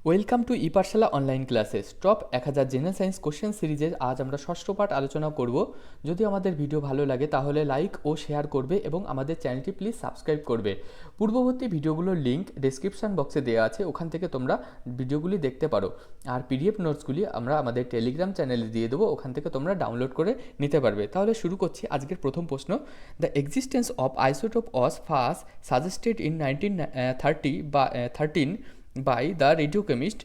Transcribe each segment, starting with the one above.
Welcome to Pathsala online classes top 1000 general science question সিরিজের আজ আমরা ষষ্ঠ পাঠ আলোচনা করব। যদি আমাদের ভিডিও ভালো লাগে তাহলে লাইক ও শেয়ার করবে এবং আমাদের চ্যানেলটি প্লিজ সাবস্ক্রাইব করবে। পূর্ববর্তী ভিডিওগুলোর লিঙ্ক ডেসক্রিপশন বক্সে দেওয়া আছে, ওখান থেকে তোমরা ভিডিওগুলি দেখতে পারো। আর পিডিএফ নোটসগুলি আমরা আমাদের টেলিগ্রাম চ্যানেলে দিয়ে দেবো, ওখান থেকে তোমরা ডাউনলোড করে নিতে পারবে। তাহলে শুরু করছি আজকের প্রথম প্রশ্ন। The existence of isotope was first suggested in 1913 by the radiochemist.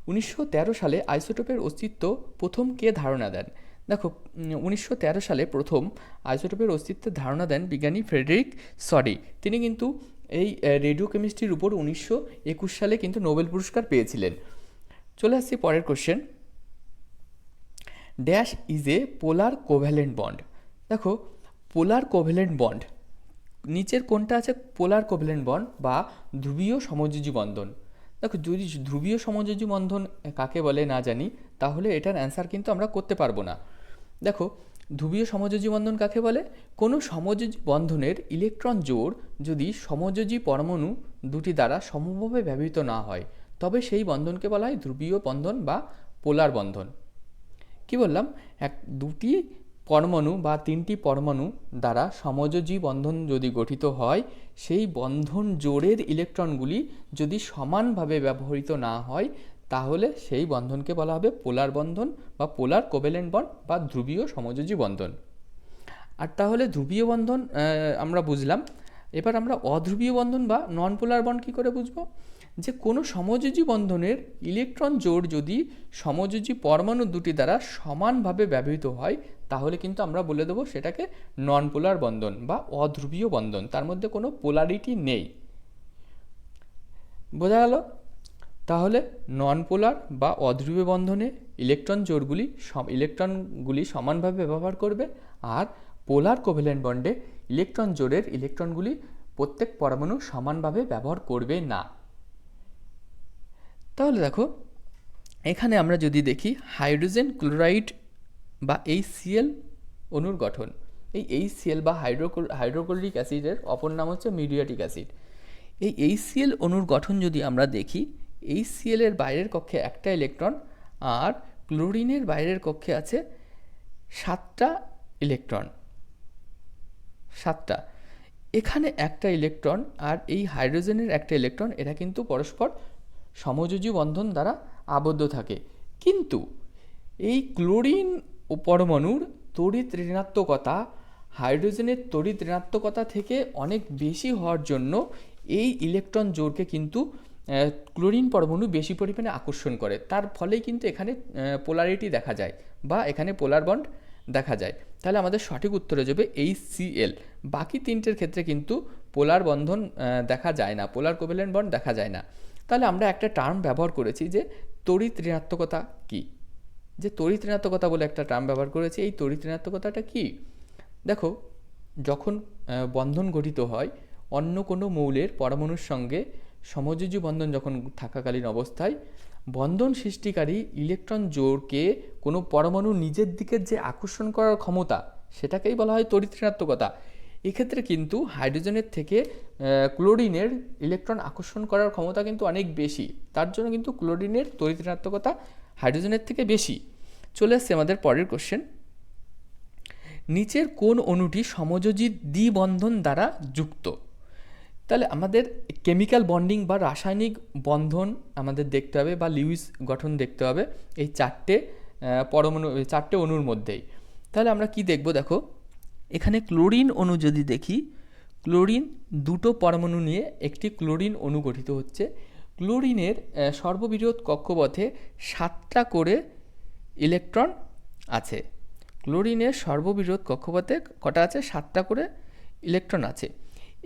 1913 সালে আইসোটোপের অস্তিত্ব প্রথম কে ধারণা দেন? দেখো, 1913 সালে প্রথম আইসোটোপের অস্তিত্বের ধারণা দেন বিজ্ঞানী ফ্রেডেরিক সরি। তিনি কিন্তু এই রেডিও কেমিস্ট্রির উপর 1921 সালে কিন্তু নোবেল পুরস্কার পেয়েছিলেন। চলে আসছি পরের question. Dash is a polar covalent bond. দেখো, পোলার কোভ্যালেন্ট বন্ড নিচের কোনটা আছে? পোলার কোভ্যালেন্ট বন্ড বা ধ্রুবীয় সমযোজী বন্ধন। দেখো, যদি ধ্রুবীয় সমযোজী বন্ধন কাকে বলে না জানি তাহলে এটার অ্যান্সার কিন্তু আমরা করতে পারবো না। দেখো, ধ্রুবীয় সমযোজী বন্ধন কাকে বলে? কোনো সমযোজী বন্ধনের ইলেকট্রন জোড় যদি সমযোজী পরমাণু দুটি দ্বারা সমভাবে ব্যবহৃত না হয় তবে সেই বন্ধনকে বলা হয় ধ্রুবীয় বন্ধন বা পোলার বন্ধন। কি বললাম? দুটি পরমাণু বা তিনটি পরমাণু দ্বারা সমযোজী বন্ধন যদি গঠিত হয়, সেই বন্ধন জোড়ের ইলেকট্রনগুলি যদি সমানভাবে ব্যবহৃত না হয় তাহলে সেই বন্ধনকে বলা হবে পোলার বন্ধন বা পোলার কোভ্যালেন্ট বন্ড বা ধ্রুবীয় সমযোজী বন্ধন। আর তাহলে ধ্রুবীয় বন্ধন আমরা বুঝলাম। এবার আমরা অধ্রুবীয় বন্ধন বা নন পোলার বন্ড কী করে বুঝবো? যে কোনো সমযোজী বন্ধনের ইলেকট্রন জোড় যদি সমযোজী পরমাণু দুটি দ্বারা সমানভাবে ব্যবহৃত হয় তাহলে কিন্তু আমরা বলে দেবো সেটাকে নন পোলার বন্ধন বা অধ্রুবীয় বন্ধন, তার মধ্যে কোনো পোলারিটি নেই। বোঝা গেল? তাহলে নন পোলার বা অধ্রুবীয় বন্ধনে ইলেকট্রনগুলি সমানভাবে ব্যবহার করবে, আর পোলার কোভ্যালেন্ট বন্ডে ইলেকট্রন জোড়ের ইলেকট্রনগুলি প্রত্যেক পরমাণু সমানভাবে ব্যবহার করবে না। তাহলে দেখো, এখানে আমরা যদি দেখি হাইড্রোজেন ক্লোরাইড বা HCl অণুর গঠন। এই HCl বা হাইড্রোক্লোরিক অ্যাসিডের অপর নাম হচ্ছে মিউরিয়াটিক অ্যাসিড। এই HCl অণুর গঠন যদি আমরা দেখি, HCl এর বাইরের কক্ষে একটা ইলেকট্রন আর ক্লোরিনের বাইরের কক্ষে আছে 7টা ইলেকট্রন। 7টা। এখানে একটা ইলেকট্রন আর এই হাইড্রোজেনের একটা ইলেকট্রন, এরা কিন্তু পরস্পর সমযোজী বন্ধন দ্বারা আবদ্ধ থাকে। কিন্তু এই ক্লোরিন পরমাণুর তড়িৎ ঋণাত্মকতা হাইড্রোজেনের তড়িৎ ঋণাত্মকতা থেকে অনেক বেশি হওয়ার জন্য এই ইলেকট্রন জোড়কে কিন্তু ক্লোরিন পরমাণু বেশি পরিমাণে আকর্ষণ করে। তার ফলেই কিন্তু এখানে পোলারিটি দেখা যায় বা এখানে পোলার বন্ড দেখা যায়। তাহলে আমাদের সঠিক উত্তর হয়ে যাবে HCl। বাকি তিনটের ক্ষেত্রে কিন্তু পোলার বন্ধন দেখা যায় না, পোলার কোভ্যালেন্ট বন্ড দেখা যায় না। তাহলে আমরা একটা টার্ম ব্যবহার করেছি যে তড়িৎ ঋণাত্মকতা কী, যে তড়িৎ ঋণাত্মকতা বলে একটা টার্ম ব্যবহার করেছি। এই তড়িৎ ঋণাত্মকতাটা কী? দেখো, যখন বন্ধন গঠিত হয় অন্য কোনো মৌলের পরমাণুর সঙ্গে সমযোজী বন্ধন যখন থাকাকালীন অবস্থায় বন্ধন সৃষ্টিকারী ইলেকট্রন জোড়কে কোনো পরমাণু নিজের দিকে যে আকর্ষণ করার ক্ষমতা সেটাকেই বলা হয় তড়িৎ ঋণাত্মকতা। এক্ষেত্রে কিন্তু হাইড্রোজেনের থেকে ক্লোরিনের ইলেকট্রন আকর্ষণ করার ক্ষমতা কিন্তু অনেক বেশি, তার জন্য কিন্তু ক্লোরিনের তড়িৎ ঋণাত্মকতা হাইড্রোজেনের থেকে বেশি। চলে আসছে আমাদের পরের কোশ্চেন। নিচের কোন অণুটি সমযোজী দ্বিবন্ধন দ্বারা যুক্ত? তাহলে আমাদের কেমিক্যাল বন্ডিং বা রাসায়নিক বন্ধন আমাদের দেখতে হবে বা লিউইস গঠন দেখতে হবে এই চারটে অণুর মধ্যেই। তাহলে আমরা কি দেখব? দেখো, এখানে ক্লোরিন অণু যদি দেখি, ক্লোরিন দুটো পরমাণু নিয়ে একটি ক্লোরিন অণু গঠিত হচ্ছে। ক্লোরিনের সর্ববৃহৎ কক্ষপথে 7টা করে ইলেকট্রন আছে। ক্লোরিনের সর্ববৃহৎ কক্ষপথে কটা আছে? 7টা করে ইলেকট্রন আছে।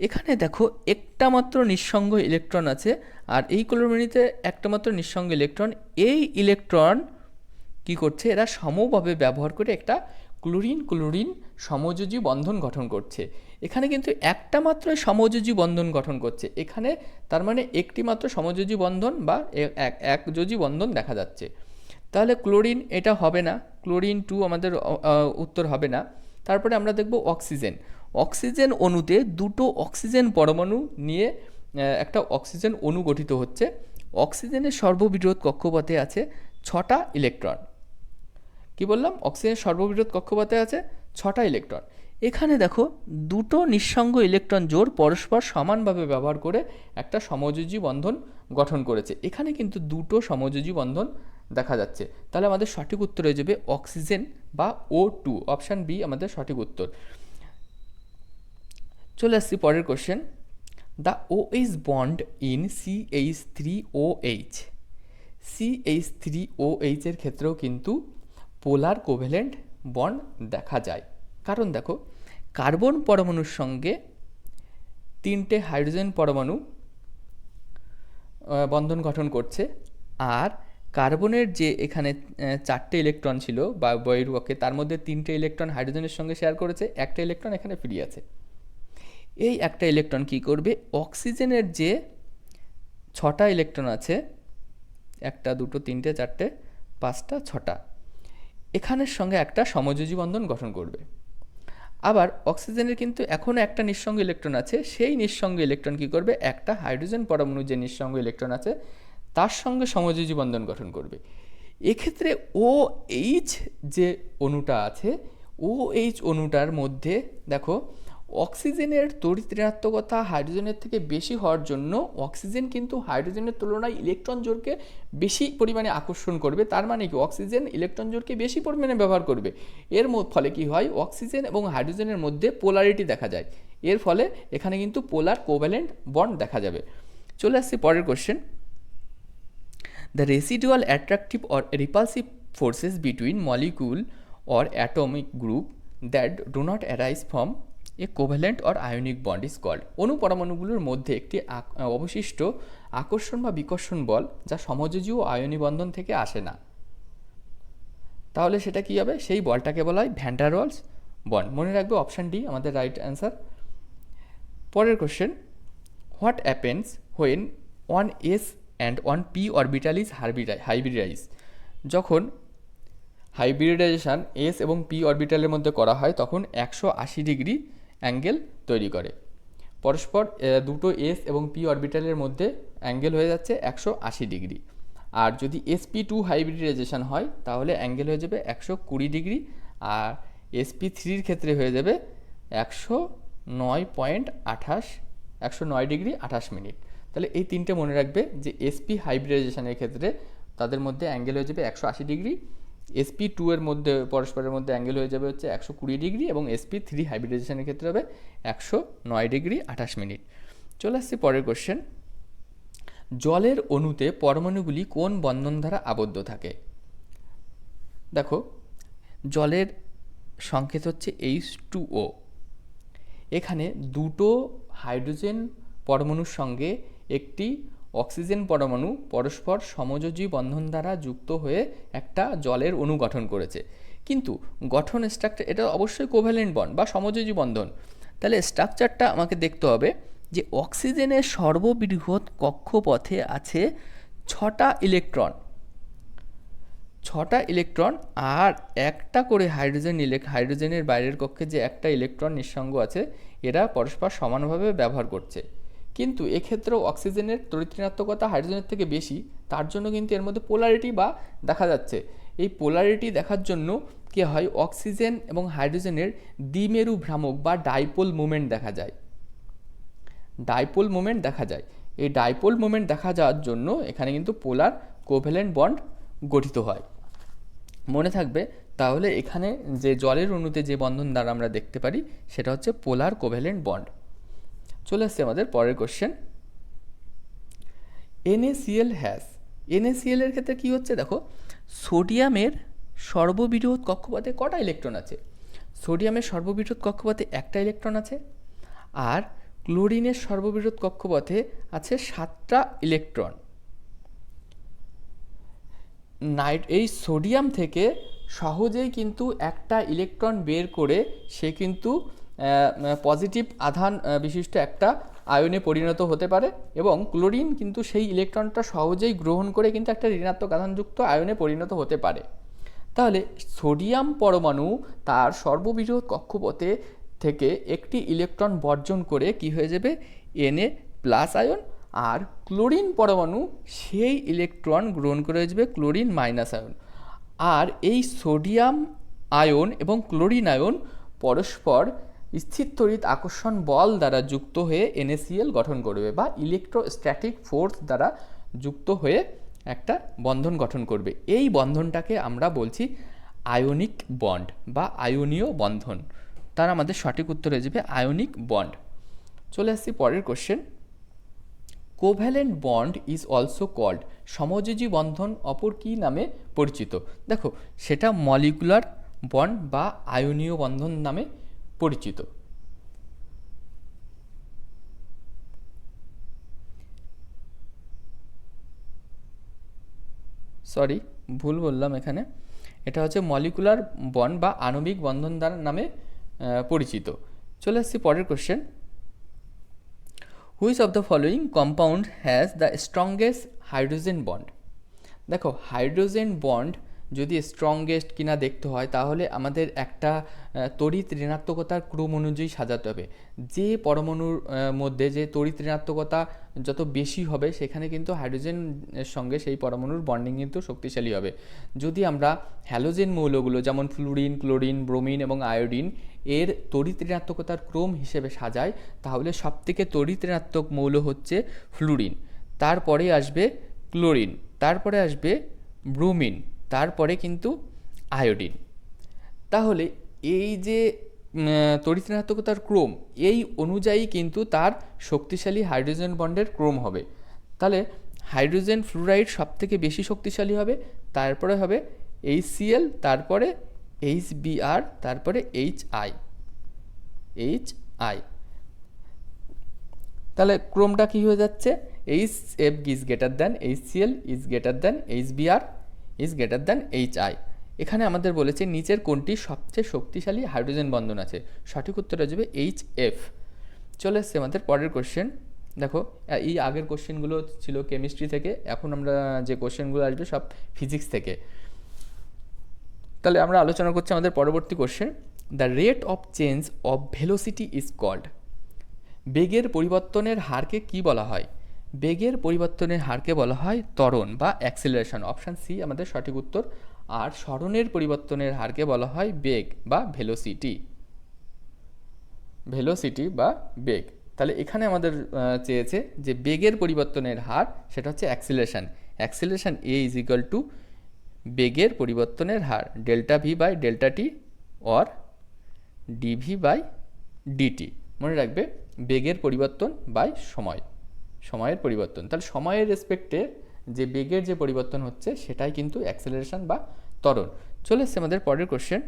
এখানে দেখো একটা মাত্র নিঃসঙ্গ ইলেকট্রন আছে, আর এই ক্লোরিনেতে একটা মাত্র নিঃসঙ্গ ইলেকট্রন। এই ইলেকট্রন কি করছে? এরা সমভাবে ব্যবহার করে একটা ক্লোরিন ক্লোরিন সমযোজী বন্ধন গঠন করছে। এখানে কিন্তু একটা মাত্র সমযোজী বন্ধন গঠন করছে, এখানে তার মানে একটি মাত্র সমযোজী বন্ধন বা একযোজী বন্ধন দেখা যাচ্ছে। তাহলে ক্লোরিন এটা হবে না, ক্লোরিন 2 আমাদের উত্তর হবে না। তারপরে আমরা দেখব অক্সিজেন। অক্সিজেন অণুতে দুটো অক্সিজেন পরমাণু নিয়ে একটা অক্সিজেন অণু গঠিত হচ্ছে। অক্সিজেনের সর্ববৃহৎ কক্ষপথে আছে 6টা ইলেকট্রন। কি বললাম? অক্সিজেনের সর্ববৃহৎ কক্ষপথে আছে 6টা ইলেকট্রন। এখানে দেখো দুটো নিঃসঙ্গ ইলেকট্রন জোড় পরস্পর সমানভাবে ব্যবহার করে একটা সমযোজী বন্ধন গঠন করেছে। এখানে কিন্তু দুটো সমযোজী বন্ধন দেখা যাচ্ছে। তাহলে আমাদের সঠিক উত্তর হয়ে যাবে অক্সিজেন বা O2। অপশান বি আমাদের সঠিক উত্তর। চলে আসছি পরের question. The OH bond in CH3OH। CH3OH এর ক্ষেত্রেও কিন্তু পোলার কোভ্যালেন্ট বন্ড দেখা যায়। কারণ দেখো কার্বন পরমাণুর সঙ্গে 3টে হাইড্রোজেন পরমাণু বন্ধন গঠন করছে, আর কার্বনের যে এখানে 4টে ইলেকট্রন ছিল বা বহির্কক্ষে, তার মধ্যে 3টে ইলেকট্রন হাইড্রোজেনের সঙ্গে শেয়ার করেছে, একটা ইলেকট্রন এখানে ফ্রি আছে। এই একটা ইলেকট্রন কি করবে? অক্সিজেনের যে 6টা ইলেকট্রন আছে, 1 2 3 4 5 6টা, এখানের সঙ্গে একটা সমযোজী বন্ধন গঠন করবে। আবার অক্সিজেনের কিন্তু এখনও একটা নিঃসঙ্গ ইলেকট্রন আছে, সেই নিঃসঙ্গ ইলেকট্রন কি করবে? একটা হাইড্রোজেন পরমাণু যে নিঃসঙ্গ ইলেকট্রন আছে তার সঙ্গে সমযোজী বন্ধন গঠন করবে। এক্ষেত্রে OH যে অণুটা আছে, OH অণুটার মধ্যে দেখো অক্সিজেনের তড়িৎ ঋণাত্মকতা হাইড্রোজেনের থেকে বেশি হওয়ার জন্য অক্সিজেন কিন্তু হাইড্রোজেনের তুলনায় ইলেকট্রন জোড়কে বেশি পরিমাণে আকর্ষণ করবে। তার মানে কি? অক্সিজেন ইলেকট্রন জোড়কে বেশি পরিমাণে ব্যবহার করবে। এর ফলে কি হয়? অক্সিজেন এবং হাইড্রোজেনের মধ্যে পোলারিটি দেখা যায়। এর ফলে এখানে কিন্তু পোলার কোভ্যালেন্ট বন্ড দেখা যাবে। চলে আসছি পরের question. The residual attractive or repulsive forces between molecule or atomic group that do not arise from a covalent or ionic bond is called। অণু পরমাণুগুলোর মধ্যে একটি অবশিষ্ট আকর্ষণ বা বিকর্ষণ বল যা সমযোজী ও আয়নী বন্ধন থেকে আসে না, তাহলে সেটা কি হবে? সেই বলটাকে বলা হয় ভ্যান ডার ওয়ালস বন্ড। মনে রাখবে অপশান ডি আমাদের রাইট অ্যান্সার। পরের question. What happens when one S and one P orbital is hybridize. যখন হাইব্রিডাইজেশন এস এবং পি অরবিটালের মধ্যে করা হয় তখন 180 ডিগ্রি অ্যাঙ্গেল তৈরি করে। পরস্পর দুটো এস এবং পি অরবিটালের মধ্যে অ্যাঙ্গেল হয়ে যাচ্ছে 180 ডিগ্রি। আর যদি sp2 হাইব্রিডাইজেশন হয় তাহলে অ্যাঙ্গেল হয়ে যাবে 120 ডিগ্রি, আর sp3-র ক্ষেত্রে হয়ে যাবে 109 ডিগ্রি 28 মিনিট। তাহলে এই তিনটে মনে রাখবে যে sp হাইব্রিডাইজেশনের ক্ষেত্রে তাদের মধ্যে অ্যাঙ্গেল হয়ে যাবে 180 ডিগ্রি, sp2 এর মধ্যে পরস্পরের মধ্যে অ্যাঙ্গেল হয়ে যাবে হচ্ছে 120 ডিগ্রি, এবং sp3 হাইব্রিডাইজেশনের ক্ষেত্রে হবে 109 ডিগ্রি 28 মিনিট। চলে আসছি পরের কোশ্চেন। জলের অণুতে পরমাণুগুলি কোন বন্ধন দ্বারা আবদ্ধ থাকে? দেখো জলের সংকেত হচ্ছে H2O। এখানে দুটো হাইড্রোজেন পরমাণুর সঙ্গে একটি অক্সিজেন পরমাণু পরস্পর সমযোজী বন্ধন দ্বারা যুক্ত হয়ে একটা জলের অণু গঠন করেছে। কিন্তু গঠন স্ট্রাকচার এটা অবশ্যই কোভ্যালেন্ট বন্ড বা সমযোজী বন্ধন। তাহলে স্ট্রাকচারটা আমাকে দেখতে হবে যে অক্সিজেনের সর্ববৃহৎ কক্ষপথে আছে 6টা ইলেকট্রন, 6টা ইলেকট্রন, আর একটা করে হাইড্রোজেনের বাইরের কক্ষে যে একটা ইলেকট্রন নিঃসঙ্গ আছে, এরা পরস্পর সমানভাবে ব্যবহার করছে। কিন্তু এক্ষেত্রেও অক্সিজেনের তড়িৎ ঋণাত্মকতা হাইড্রোজেনের থেকে বেশি, তার জন্য কিন্তু এর মধ্যে পোলারিটি বা দেখা যাচ্ছে। এই পোলারিটি দেখার জন্য কি হয়? অক্সিজেন এবং হাইড্রোজেনের দ্বিমেরু ভ্রামক বা ডাইপোল মুভমেন্ট দেখা যায়। ডাইপোল মুভমেন্ট দেখা যায়। এই ডাইপোল মুভমেন্ট দেখা যাওয়ার জন্য এখানে কিন্তু পোলার কোভ্যালেন্ট বন্ড গঠিত হয়। মনে থাকবে তাহলে এখানে যে জলের অণুতে যে বন্ধন দ্বারা আমরা দেখতে পারি সেটা হচ্ছে পোলার কোভ্যালেন্ট বন্ড। চলে আসছে আমাদের পরের কোশ্চেন। NaCl has. NaCl এর ক্ষেত্রে কি হচ্ছে? দেখো সোডিয়ামের সর্ববৃহৎ কক্ষপথে কটা ইলেকট্রন আছে? সোডিয়ামের সর্ববৃহৎ কক্ষপথে একটা ইলেকট্রন আছে, আর ক্লোরিনের সর্ববৃহৎ কক্ষপথে আছে 7টা ইলেকট্রন। এই সোডিয়াম থেকে সহজেই কিন্তু একটা ইলেকট্রন বের করে সে কিন্তু পজিটিভ আধান বিশিষ্ট একটা আয়নে পরিণত হতে পারে, এবং ক্লোরিন কিন্তু সেই ইলেকট্রনটা সহজেই গ্রহণ করে কিন্তু একটা ঋণাত্মক আধানযুক্ত আয়নে পরিণত হতে পারে। তাহলে সোডিয়াম পরমাণু তার সর্ববৃহৎ কক্ষপথে থেকে একটি ইলেকট্রন বর্জন করে কি হয়ে যাবে? Na+ আয়ন, আর ক্লোরিন পরমাণু সেই ইলেকট্রন গ্রহণ করে আসবে ক্লোরিন মাইনাস আয়ন। আর এই সোডিয়াম আয়ন এবং ক্লোরিন আয়ন পরস্পর স্থির তড়িৎ আকর্ষণ বল দ্বারা যুক্ত হয়ে NaCl গঠন করবে, বা ইলেকট্রোস্ট্যাটিক ফোর্স দ্বারা যুক্ত হয়ে একটা বন্ধন গঠন করবে। এই বন্ধনটাকে আমরা বলছি আয়নিক বন্ড বা আয়নীয় বন্ধন। তার আমাদের সঠিক উত্তর হয়ে যাবে আয়নিক বন্ড। চলে আসছি পরের question. Covalent bond is also called, সমযোজী বন্ধন অপর কী নামে পরিচিত? দেখো, সেটা মলিকুলার বন্ড বা আয়নীয় বন্ধন নামে পরিচিত। সরি, ভুল বললাম এখানে, এটা হচ্ছে মলিকুলার বন্ড বা আণবিক বন্ধন দ্বারা নামে পরিচিত। চলে আসছি পরের question. Which of the following compound has the strongest hydrogen bond? দেখো, হাইড্রোজেন বন্ড যদি স্ট্রংগেস্ট কিনা দেখতে হয় তাহলে আমাদের একটা তড়িৎ ঋণাত্মকতার ক্রম অনুযায়ী সাজাতে হবে। যে পরমাণুর মধ্যে যে তড়িৎ ঋণাত্মকতা যত বেশি হবে সেখানে কিন্তু হাইড্রোজেনের সঙ্গে সেই পরমাণুর বন্ডিং কিন্তু শক্তিশালী হবে। যদি আমরা হ্যালোজেন মৌলগুলো যেমন ফ্লুরিন, ক্লোরিন, ব্রোমিন এবং আয়োডিন এর তড়িৎ ঋণাত্মকতার ক্রম হিসেবে সাজাই, তাহলে সবথেকে তড়িৎ ঋণাত্মক মৌল হচ্ছে ফ্লুরিন, তারপরে আসবে ক্লোরিন, তারপরে আসবে ব্রোমিন, তারপরে কিন্তু আয়োডিন। তাহলে এই যে তড়িৎ ঋণাত্মকতার ক্রম, এই অনুযায়ী কিন্তু তার শক্তিশালী হাইড্রোজেন বন্ডের ক্রম হবে। তাহলে হাইড্রোজেন ফ্লুরাইড সবথেকে বেশি শক্তিশালী হবে, তারপরে হবে HCl, তারপরে HBr, তারপরে HI। তাহলে ক্রমটা কি হয়ে যাচ্ছে? HF is greater than HCl, is greater than HBr, is greater than HI। এখানে আমাদের বলেছে নিচের কোনটি সবচেয়ে শক্তিশালী হাইড্রোজেন বন্ধন আছে? সঠিক উত্তর হয়ে যাবে HF। চলে এসছে আমাদের পরের কোশ্চেন। দেখো, এই আগের কোশ্চেনগুলো ছিল কেমিস্ট্রি থেকে, এখন আমরা যে কোশ্চেনগুলো আসবে সব ফিজিক্স থেকে। তাহলে আমরা আলোচনা করছি আমাদের পরবর্তী question. The rate of change of velocity is called. বেগের পরিবর্তনের হারকে কি বলা হয়? বেগের পরিবর্তনের হারকে বলা হয় ত্বরণ বা অ্যাক্সিলারেশন, অপশান সি আমাদের সঠিক উত্তর। আর সরণের পরিবর্তনের হারকে বলা হয় বেগ বা ভেলোসিটি বা বেগ। তাহলে এখানে আমাদের চেয়েছে যে বেগের পরিবর্তনের হার, সেটা হচ্ছে acceleration. Acceleration A is equal to বেগের পরিবর্তনের হার delta V by delta T or DV by DT. মনে রাখবে, বেগের পরিবর্তন বাই সময়ের পরিবর্তন। তাহলে সময়ের রেসপেক্টে যে বেগের যে পরিবর্তন হচ্ছে সেটাই কিন্তু অ্যাক্সেলারেশন বা ত্বরণ। চলে এসছে আমাদের পরের question.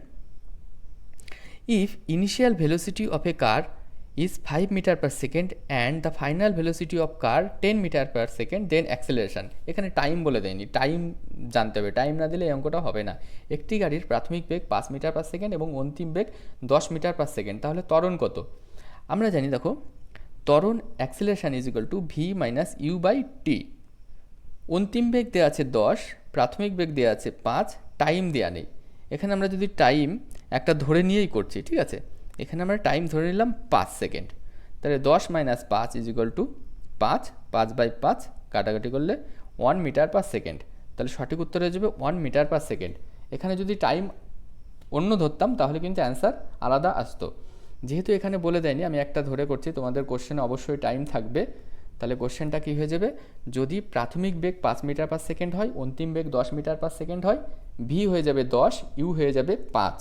If initial velocity of a car is 5 metre per second and the final velocity of car 10 metre per second, then acceleration. এখানে টাইম বলে দেয়নি, টাইম জানতে হবে, টাইম না দিলে এই অঙ্কটা হবে না। একটি গাড়ির প্রাথমিক বেগ 5 মিটার পার সেকেন্ড এবং অন্তিম বেগ 10 মিটার পার সেকেন্ড, তাহলে ত্বরণ কত? আমরা জানি, দেখো, ত্বরণ acceleration is equal to V minus U by T. অন্তিম বেগ দেওয়া আছে 10, প্রাথমিক বেগ দেওয়া আছে 5, টাইম দেওয়া নেই। এখানে আমরা যদি টাইম একটা ধরে নিয়েই করছি, ঠিক আছে, এখানে আমরা টাইম ধরে নিলাম 5 সেকেন্ড। তাহলে 10 minus 5 is equal to 5, 5 by 5 কাটাকাটি করলে 1 মিটার পার সেকেন্ড। তাহলে সঠিক উত্তর হয়ে যাবে 1 মিটার পার সেকেন্ড। এখানে যদি টাইম অন্য ধরতাম তাহলে কিন্তু অ্যান্সার আলাদা আসতো। যেহেতু এখানে বলে দেয়নি, আমি একটা ধরে করছি, তোমাদের কোশ্চেনে অবশ্যই টাইম থাকবে। তাহলে কোশ্চেনটা কী হয়ে যাবে? যদি প্রাথমিক বেগ 5 মিটার পার সেকেন্ড হয়, অন্তিম বেগ 10 মিটার পার সেকেন্ড হয়, ভি হয়ে যাবে 10, ইউ হয়ে যাবে 5,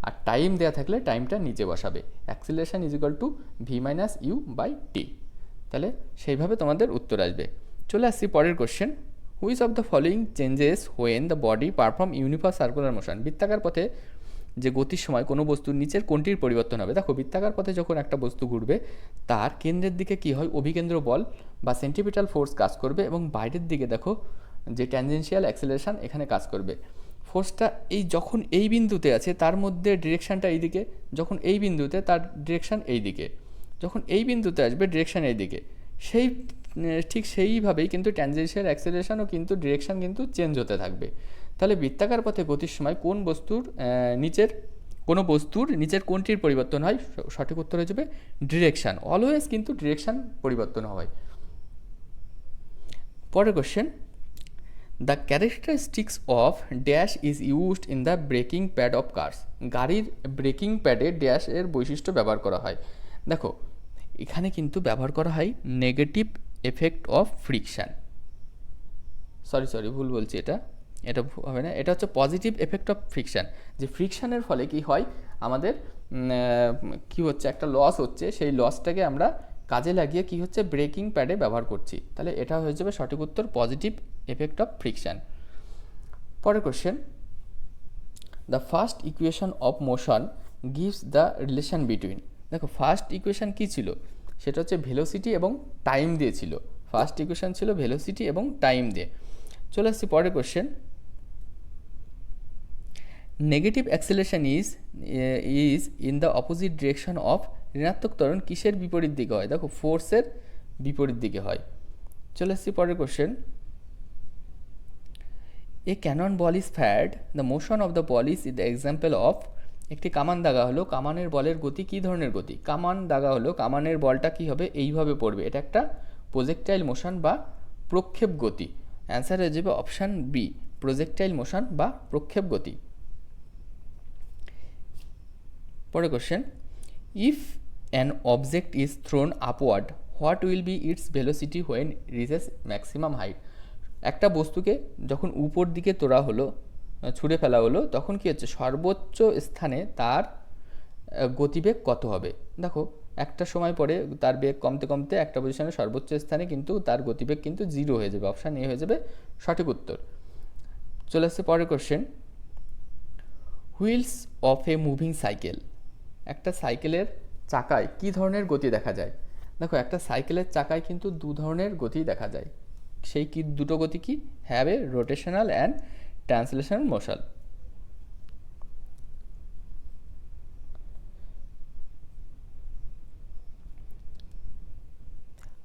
আর টাইম দেওয়া থাকলে টাইমটা নিচে বসাবে। Acceleration is equal to V minus U by T. তাহলে সেইভাবে তোমাদের উত্তর আসবে। চলে আসছি পরের question. Which of the following changes when the body perform uniform circular motion. বৃত্তাকার পথে যে গতির সময় কোনো বস্তুর নিচের কোনটির পরিবর্তন হবে? দেখো, বৃত্তাকার পথে যখন একটা বস্তু ঘুরবে তার কেন্দ্রের দিকে কি হয়? অভিকেন্দ্র বল বা সেন্ট্রিপিটাল ফোর্স কাজ করবে, এবং বাইরের দিকে দেখো যে ট্যানজেনশিয়াল অ্যাক্সেলারেশন এখানে কাজ করবে। ফোর্সটা এই যখন এই বিন্দুতে আছে তার মধ্যে ডিরেকশানটা এই দিকে, যখন এই বিন্দুতে তার ডিরেকশান এই দিকে, যখন এই বিন্দুতে আসবে ডিরেকশান এই দিকে। ঠিক সেইভাবেই কিন্তু ট্যানজেনশিয়াল অ্যাক্সেলারেশনও কিন্তু ডিরেকশান কিন্তু চেঞ্জ হতে থাকবে। তাহলে বৃত্তাকার পথে গতির সময় কোনো বস্তুর নিচের কোনটির পরিবর্তন হয়? সঠিক উত্তর হয়ে যাবে ডিরেকশান। অলওয়েজ কিন্তু ডিরেকশান পরিবর্তন হয়। পরের question, the characteristics of dash is used in the braking pad of cars. গাড়ির ব্রেকিং প্যাডে ড্যাশের বৈশিষ্ট্য ব্যবহার করা হয়। দেখো এখানে কিন্তু ব্যবহার করা হয় negative effect of friction, sorry ভুল বলছি, এটা হবে না, এটা হচ্ছে পজিটিভ এফেক্ট অফ ফ্রিকশান। যে ফ্রিকশানের ফলে কি হয়, আমাদের কি হচ্ছে, একটা লস হচ্ছে, সেই লসটাকে আমরা কাজে লাগিয়ে কি হচ্ছে, ব্রেকিং প্যাডে ব্যবহার করছি। তাহলে এটা হয়ে যাবে সঠিক উত্তর, পজিটিভ এফেক্ট অফ ফ্রিকশান। পরের question, the first equation of motion gives the relation between. দেখো ফার্স্ট ইকুয়েশন কী ছিল, সেটা হচ্ছে ভেলোসিটি এবং টাইম দিয়ে ছিল। ফার্স্ট ইকুয়েশন ছিল ভেলোসিটি এবং টাইম দিয়ে। চলে আসছি পরের question, negative acceleration is in the opposite direction of. ঋণাত্মক ত্বরণ কিসের বিপরীত দিকে হয়? দেখো ফোর্সের বিপরীত দিকে হয়। চলে আসছি পরের question, A cannon ball is fired, the motion of the ball is the example of. একটি কামান দাগা হলো, কামানের বলের গতি কী ধরনের গতি? কামান দাগা হলো, কামানের বলটা কী হবে, এইভাবে পড়বে, এটা একটা প্রজেক্টাইল মোশন বা প্রক্ষেপ গতি। অ্যান্সার হয়ে যাবে অপশান বি, প্রজেক্টাইল মোশন বা প্রক্ষেপ গতি। পরের question, if an object is thrown upward what will be its velocity when reaches maximum height. একটা বস্তুকে যখন উপর দিকে তোলা হলো, ছুঁড়ে ফেলা হলো, তখন কী হচ্ছে, সর্বোচ্চ স্থানে তার গতিবেগ কত হবে? দেখো একটা সময় পরে তার বেগ কমতে কমতে একটা পজিশনে সর্বোচ্চ স্থানে কিন্তু তার গতিবেগ কিন্তু 0 হয়ে যাবে। অপশান এ হয়ে যাবে সঠিক উত্তর। চলে আসছে পরের question, wheels of a moving cycle. একটা সাইকেলের চাকায় কী ধরনের গতি দেখা যায়? দেখো একটা সাইকেলের চাকায় কিন্তু দু ধরনের গতি দেখা যায়। সেই কি দুটো গতি কি? Have a rotational and translational motion.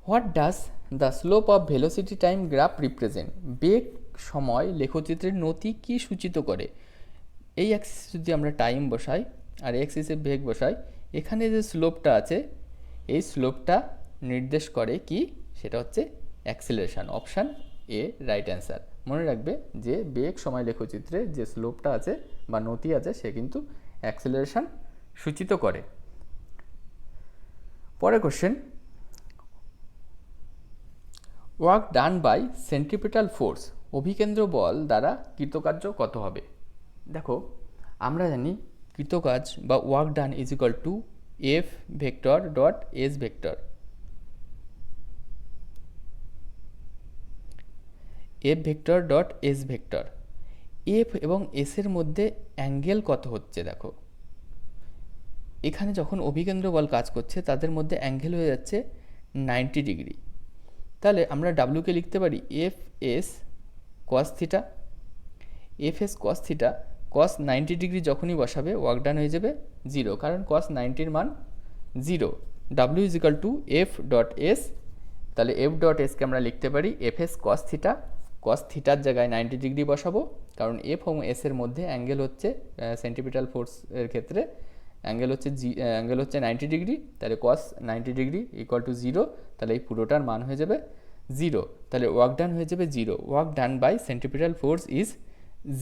What does the slope of velocity time graph represent? বেগ সময় লেখচিত্রের নতি কি সূচিত করে? এই অ্যাক্সিস যদি আমরা টাইম বসাই আর এই অ্যাক্সিসে বেগ বসাই, এখানে যে স্লোপটা আছে এই স্লোপটা নির্দেশ করে কি? সেটা হচ্ছে acceleration. Option A right answer. মনে রাখবে যে বেগ সময় লেখচিত্রে যে স্লোপটা আছে বা নতি আছে সে কিন্তু অ্যাক্সিলারেশন সূচিত করে। পরের question, work done by centripetal force, অভিকেন্দ্র বল দ্বারা কৃতকার্য কত হবে? দেখো আমরা জানি কৃতকাজ বা work done is equal to F vector dot S vector. F vector dot S vector, F এবং এসের মধ্যে অ্যাঙ্গেল কত হচ্ছে? দেখো এখানে যখন অভিকেন্দ্র বল কাজ করছে তাদের মধ্যে অ্যাঙ্গেল হয়ে যাচ্ছে 90 ডিগ্রি। তাহলে আমরা ডাব্লিউকে লিখতে পারি F S cos theta. F S cos theta, cos 90 degree যখনই বসাবে ওয়ার্ক ডান হয়ে যাবে 0, কারণ কস 90-র মান 0। W is equal to F dot S, তাহলে এফ ডট এসকে আমরা লিখতে পারি এফ এস কস থিটা। কস থিটার জায়গায় 90 ডিগ্রি বসাবো, কারণ এফ এবং এসের মধ্যে অ্যাঙ্গেল হচ্ছে সেন্ট্রিপিটাল ফোর্সের ক্ষেত্রে অ্যাঙ্গেল হচ্ছে 90 ডিগ্রি। তাহলে কস 90 ডিগ্রি ইকুয়াল টু 0, তাহলে এই পুরোটার মান হয়ে যাবে 0। তাহলে ওয়ার্ক ডান হয়ে যাবে 0। Work done by centripetal force is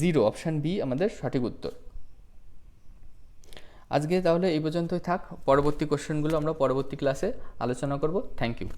0। Option B আমাদের সঠিক উত্তর। আজকে তাহলে এই পর্যন্তই থাক, পরবর্তী কোশ্চেনগুলো আমরা পরবর্তী ক্লাসে আলোচনা করব। Thank you.